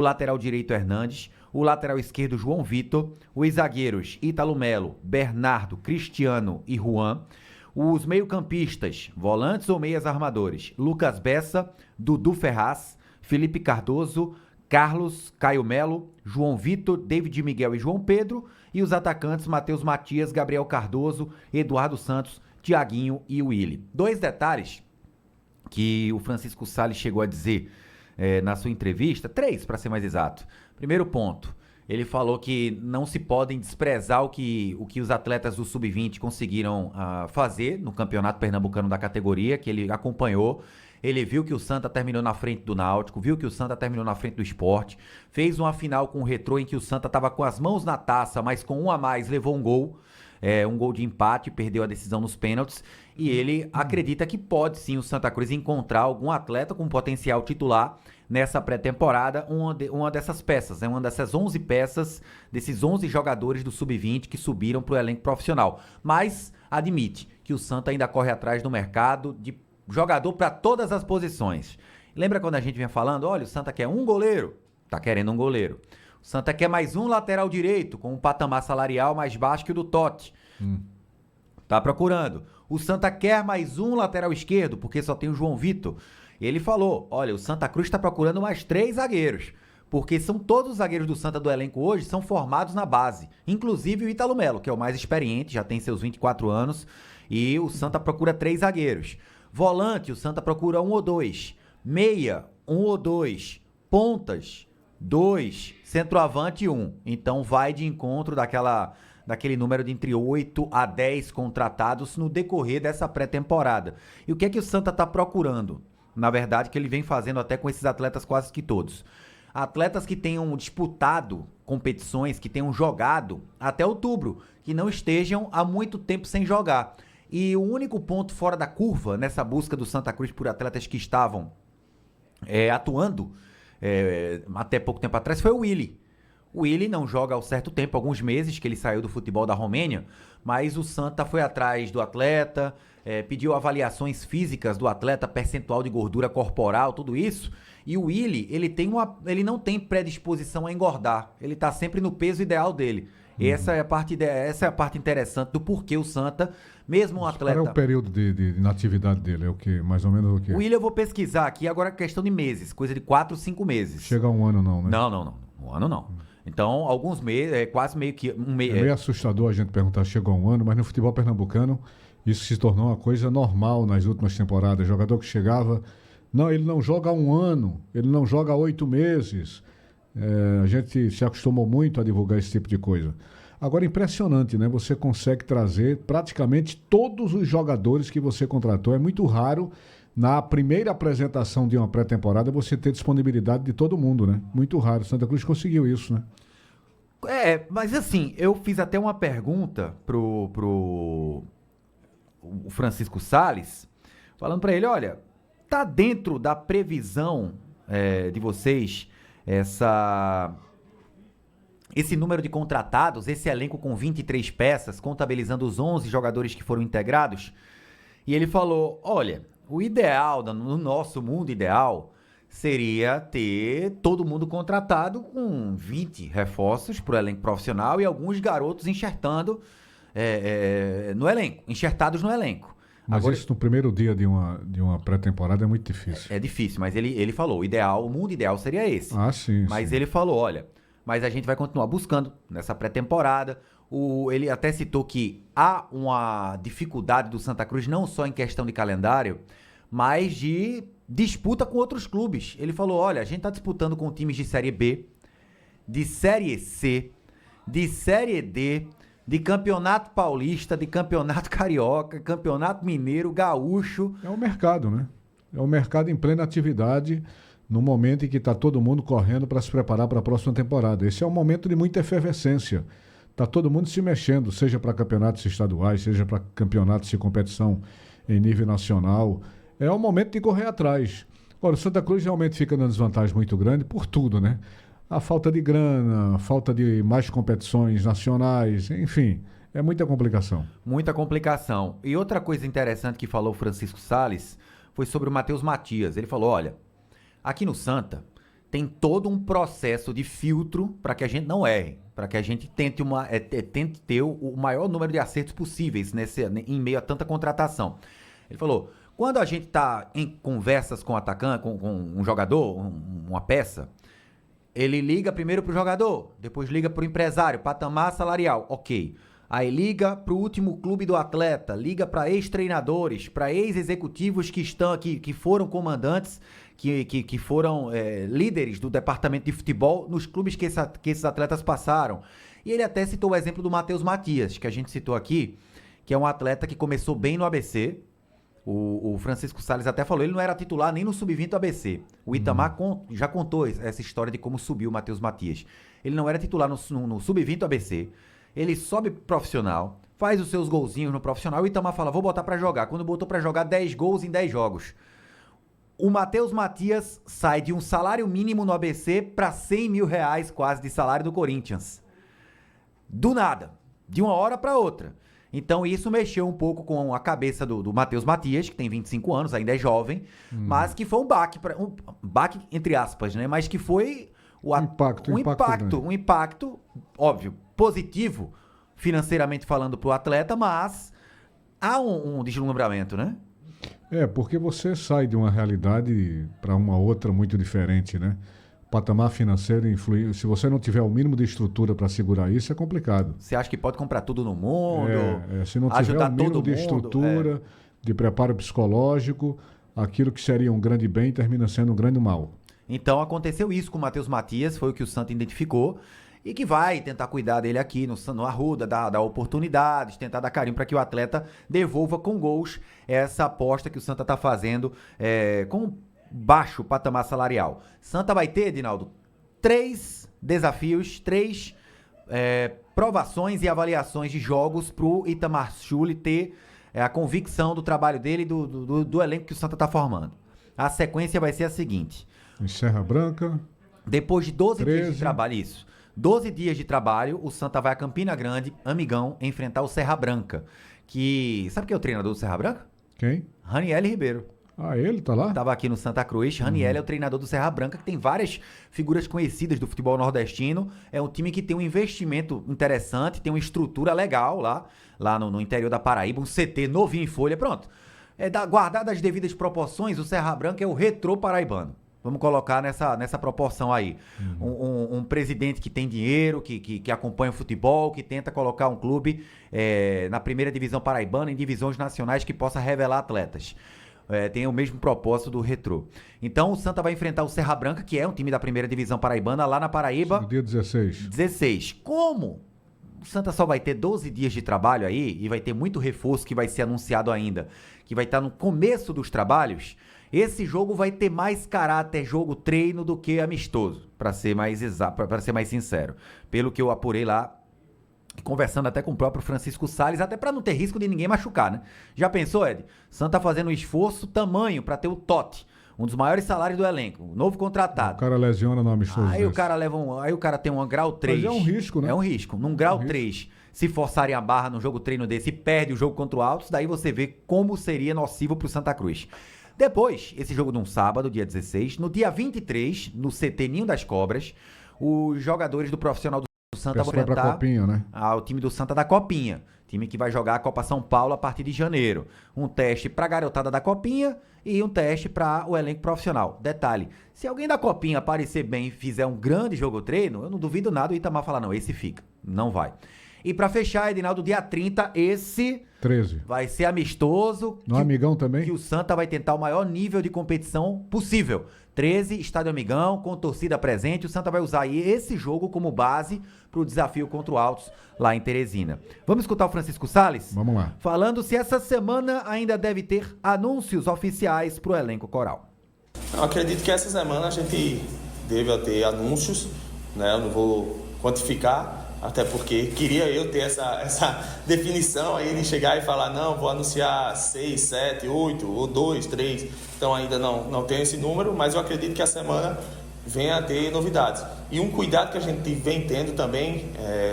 o lateral direito Hernandes, o lateral esquerdo João Vitor, os zagueiros Ítalo Melo, Bernardo, Cristiano e Juan, os meio-campistas, volantes ou meias armadores, Lucas Bessa, Dudu Ferraz, Felipe Cardoso, Carlos, Caio Melo, João Vitor, David Miguel e João Pedro, e os atacantes Matheus Matias, Gabriel Cardoso, Eduardo Santos, Thiaguinho e Willy. Dois detalhes que o Francisco Salles chegou a dizer na sua entrevista, 3 para ser mais exato. Primeiro ponto, ele falou que não se podem desprezar o que os atletas do Sub-20 conseguiram fazer no Campeonato Pernambucano da categoria, que ele acompanhou. Ele viu que o Santa terminou na frente do Náutico, viu que o Santa terminou na frente do Sport, fez uma final com o Retrô em que o Santa estava com as mãos na taça, mas com um a mais levou um gol de empate, perdeu a decisão nos pênaltis, e ele acredita que pode sim o Santa Cruz encontrar algum atleta com potencial titular nessa pré-temporada, uma dessas peças, uma dessas 11 peças, desses 11 jogadores do Sub-20 que subiram para o elenco profissional. Mas admite que o Santa ainda corre atrás do mercado de jogador para todas as posições. Lembra quando a gente vinha falando, olha, o Santa quer um goleiro? Tá querendo um goleiro. O Santa quer mais um lateral direito, com um patamar salarial mais baixo que o do Totti. Tá procurando. O Santa quer mais um lateral esquerdo, porque só tem o João Vitor. Ele falou, olha, o Santa Cruz está procurando mais 3 zagueiros, porque são todos os zagueiros do Santa do elenco hoje, são formados na base. Inclusive o Ítalo Melo, que é o mais experiente, já tem seus 24 anos, e o Santa procura 3 zagueiros. Volante, o Santa procura 1 ou 2. Meia, 1 ou 2. Pontas, 2. Centroavante, 1. Então vai de encontro daquele número de entre 8 a 10 contratados no decorrer dessa pré-temporada. E o que é que o Santa está procurando? Na verdade, que ele vem fazendo até com esses atletas quase que todos. Atletas que tenham disputado competições, que tenham jogado até outubro, que não estejam há muito tempo sem jogar. E o único ponto fora da curva nessa busca do Santa Cruz por atletas que estavam atuando até pouco tempo atrás foi o Willy. O Willy não joga há certo tempo, alguns meses que ele saiu do futebol da Romênia, mas o Santa foi atrás do atleta, pediu avaliações físicas do atleta, percentual de gordura corporal, tudo isso. E o Willy, ele não tem predisposição a engordar, ele está sempre no peso ideal dele. Essa é a parte interessante do porquê o Santa, mesmo um atleta... Qual é o período de inatividade dele? É o que? Mais ou menos o quê? O Willian eu vou pesquisar aqui, agora é questão de meses, coisa de 4, 5 meses. Chega a um ano não, né? Não. Um ano não. Então, alguns meses, quase meio que... É meio assustador a gente perguntar se chegou a um ano, mas no futebol pernambucano isso se tornou uma coisa normal nas últimas temporadas. Jogador que chegava... Não, ele não joga há um ano, ele não joga há 8 meses... a gente se acostumou muito a divulgar esse tipo de coisa. Agora, impressionante, né? Você consegue trazer praticamente todos os jogadores que você contratou. É muito raro, na primeira apresentação de uma pré-temporada, você ter disponibilidade de todo mundo, né? Muito raro. Santa Cruz conseguiu isso, né? Mas assim, eu fiz até uma pergunta pro o Francisco Salles, falando para ele, olha, tá dentro da previsão de vocês esse número de contratados, esse elenco com 23 peças, contabilizando os 11 jogadores que foram integrados? E ele falou, olha, o ideal, no nosso mundo ideal, seria ter todo mundo contratado com 20 reforços para o elenco profissional e alguns garotos enxertados no elenco. Mas agora, isso no primeiro dia de uma pré-temporada é muito difícil. É difícil, mas ele falou, o mundo ideal seria esse. Ah, sim. Mas sim. ele falou, olha, mas a gente vai continuar buscando nessa pré-temporada. Ele até citou que há uma dificuldade do Santa Cruz, não só em questão de calendário, mas de disputa com outros clubes. Ele falou, olha, a gente está disputando com times de Série B, de Série C, de Série D, de Campeonato Paulista, de Campeonato Carioca, Campeonato Mineiro, Gaúcho. É o mercado, né? É o mercado em plena atividade, no momento em que está todo mundo correndo para se preparar para a próxima temporada. Esse é um momento de muita efervescência. Está todo mundo se mexendo, seja para campeonatos estaduais, seja para campeonatos de competição em nível nacional. É o momento de correr atrás. Agora, o Santa Cruz realmente fica numa desvantagem muito grande por tudo, né? A falta de grana, a falta de mais competições nacionais, enfim, é muita complicação. Muita complicação. E outra coisa interessante que falou o Francisco Salles foi sobre o Matheus Matias. Ele falou, olha, aqui no Santa tem todo um processo de filtro para que a gente não erre, para que a gente tente, tente ter o maior número de acertos possíveis em meio a tanta contratação. Ele falou, quando a gente está em conversas com o atacante, com um jogador, uma peça, ele liga primeiro para o jogador, depois liga para o empresário, patamar salarial, ok. Aí liga para o último clube do atleta, liga para ex-treinadores, para ex-executivos que estão aqui, que foram comandantes, que foram líderes do departamento de futebol nos clubes que esses atletas passaram. E ele até citou o exemplo do Matheus Matias, que a gente citou aqui, que é um atleta que começou bem no ABC. O Francisco Salles até falou, ele não era titular nem no Sub-20 do ABC. O Itamar já contou essa história de como subiu o Matheus Matias. Ele não era titular no Sub-20 do ABC. Ele sobe profissional, faz os seus golzinhos no profissional e o Itamar fala, vou botar pra jogar. Quando botou pra jogar, 10 gols em 10 jogos. O Matheus Matias sai de um salário mínimo no ABC pra 100 mil reais quase de salário do Corinthians. Do nada. De uma hora pra outra. Então isso mexeu um pouco com a cabeça do Matheus Matias, que tem 25 anos, ainda é jovem, mas que foi um baque entre aspas, né? Mas que foi um impacto, óbvio, positivo, financeiramente falando para o atleta, mas há um deslumbramento, né? Porque você sai de uma realidade para uma outra muito diferente, né? O patamar financeiro influi. Se você não tiver o mínimo de estrutura para segurar isso, é complicado. Você acha que pode comprar tudo no mundo? Se não tiver o mínimo de estrutura, de preparo psicológico, aquilo que seria um grande bem termina sendo um grande mal. Então aconteceu isso com o Matheus Matias, foi o que o Santa identificou. E que vai tentar cuidar dele aqui no Arruda, dar oportunidades, tentar dar carinho para que o atleta devolva com gols essa aposta que o Santa está fazendo com baixo patamar salarial. Santa vai ter, Edinaldo, 3 desafios, 3 provações e avaliações de jogos para o Itamar Schulli ter a convicção do trabalho dele, do elenco que o Santa está formando. A sequência vai ser a seguinte. Em Serra Branca. Depois de 12 dias de trabalho, isso. 12 dias de trabalho, o Santa vai a Campina Grande, amigão, enfrentar o Serra Branca. Sabe quem é o treinador do Serra Branca? Quem? Raniel Ribeiro. Ah, ele tá lá? Tava aqui no Santa Cruz. Raniel é o treinador do Serra Branca, que tem várias figuras conhecidas do futebol nordestino. É um time que tem um investimento interessante, tem uma estrutura legal lá no interior da Paraíba, um CT novinho em folha. Pronto. Guardado as devidas proporções, o Serra Branca é o retrô paraibano. Vamos colocar nessa proporção aí. Um presidente que tem dinheiro, que acompanha o futebol, que tenta colocar um clube na primeira divisão paraibana, em divisões nacionais que possa revelar atletas. Tem o mesmo propósito do Retrô. Então o Santa vai enfrentar o Serra Branca, que é um time da primeira divisão paraibana, lá na Paraíba. No dia 16. 16. Como o Santa só vai ter 12 dias de trabalho aí, e vai ter muito reforço que vai ser anunciado ainda, que vai estar no começo dos trabalhos, esse jogo vai ter mais caráter jogo-treino do que amistoso, para ser mais exato, para ser mais sincero. Pelo que eu apurei lá, conversando até com o próprio Francisco Salles, até para não ter risco de ninguém machucar, né? Já pensou, Ed? Santa fazendo um esforço tamanho para ter o Totti, um dos maiores salários do elenco, um novo contratado. O cara lesiona no amistoso. Aí o cara aí o cara tem um grau 3. Mas é um risco, né? É um risco. Num grau 3, se forçarem a barra num jogo treino desse e perde o jogo contra o Altos, daí você vê como seria nocivo pro Santa Cruz. Depois, esse jogo num sábado, dia 16, no dia 23, no CT Ninho das Cobras, os jogadores do profissional do Santa vão enfrentar Copinha, né? O time do Santa da Copinha, time que vai jogar a Copa São Paulo a partir de janeiro. Um teste para a garotada da Copinha e um teste para o elenco profissional. Detalhe, se alguém da Copinha aparecer bem e fizer um grande jogo treino, eu não duvido nada o Itamar falar, não, esse fica, não vai. E para fechar, Edinaldo, dia 30, esse 13. Vai ser amistoso. No Amigão também? Que o Santa vai tentar o maior nível de competição possível. 13, estádio Amigão, com torcida presente. O Santa vai usar aí esse jogo como base para o desafio contra o Altos lá em Teresina. Vamos escutar o Francisco Salles? Vamos lá. Falando se essa semana ainda deve ter anúncios oficiais para o elenco coral. Eu acredito que essa semana a gente deve ter anúncios, né? Eu não vou quantificar, até porque queria eu ter essa definição aí de chegar e falar, não, vou anunciar 6, 7, 8, ou 2, 3. Então ainda não tenho esse número, mas eu acredito que a semana venha a ter novidades. E um cuidado que a gente vem tendo também,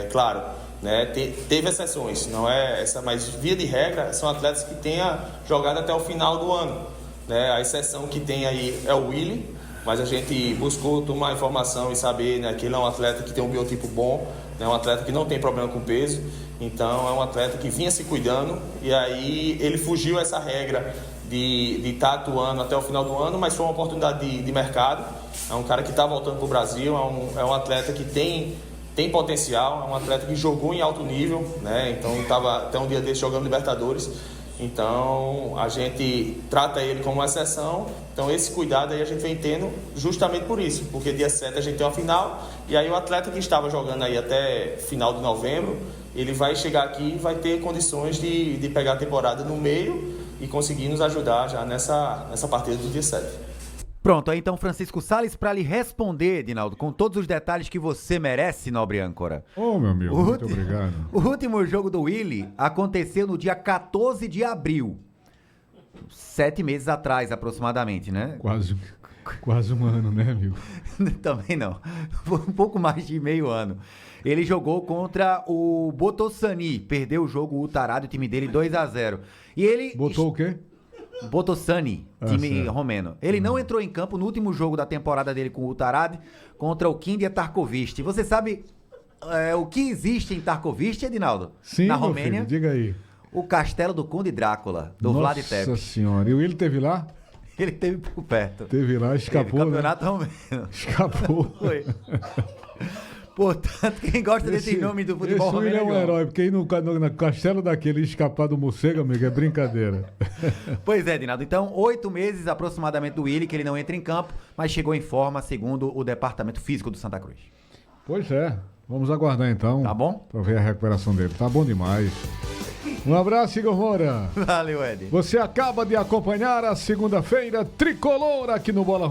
claro, né, teve exceções, não é essa, mas via de regra são atletas que tenham jogado até o final do ano. Né? A exceção que tem aí é o Willy, mas a gente buscou tomar informação e saber, né, que ele é um atleta que tem um biotipo bom, né, um atleta que não tem problema com peso, então é um atleta que vinha se cuidando, e aí ele fugiu essa regra de estar atuando até o final do ano, mas foi uma oportunidade de mercado. É um cara que está voltando para o Brasil, é um atleta que tem potencial, é um atleta que jogou em alto nível, né? Então estava até um dia desse jogando Libertadores. Então a gente trata ele como uma exceção. Então esse cuidado aí a gente vem tendo justamente por isso, porque dia 7 a gente tem uma final, e aí o atleta que estava jogando aí até final de novembro, ele vai chegar aqui e vai ter condições de pegar a temporada no meio e conseguir nos ajudar já nessa partida do dia 7. Pronto, aí então Francisco Sales para lhe responder, Edinaldo, com todos os detalhes que você merece, nobre âncora. Ô, meu amigo, muito obrigado. O último jogo do Willy aconteceu no dia 14 de abril. 7 meses atrás, aproximadamente, né? Quase um ano, né, amigo? Também não. Foi um pouco mais de meio ano. Ele jogou contra o Botossani, perdeu o jogo, o Tarado, o time dele 2-0. E ele... Botou o quê? Botossani, time certo. romeno. Ele não entrou em campo no último jogo da temporada dele com o Tarad contra o Kindia Tarkovic. Você sabe o que existe em Tarkovic, Edinaldo? Sim, na meu Romênia? filho, diga aí. O castelo do Conde Drácula, do Vlad Tepes. Nossa senhora, e o Willy teve lá? Ele teve por perto. Teve lá, escapou, Teve né? campeonato romeno. Escapou. Foi. Portanto, quem gosta desse nome do futebol romeno romeno é um herói, porque ir no castelo daquele e escapar do morcego, amigo, é brincadeira. Pois é, Edinaldo. Então, 8 meses aproximadamente do Willy, que ele não entra em campo, mas chegou em forma, segundo o departamento físico do Santa Cruz. Pois é, vamos aguardar então. Tá bom? Pra ver a recuperação dele. Tá bom demais. Um abraço, Igor Moura. Valeu, Ed. Você acaba de acompanhar a segunda-feira tricolor aqui no Bola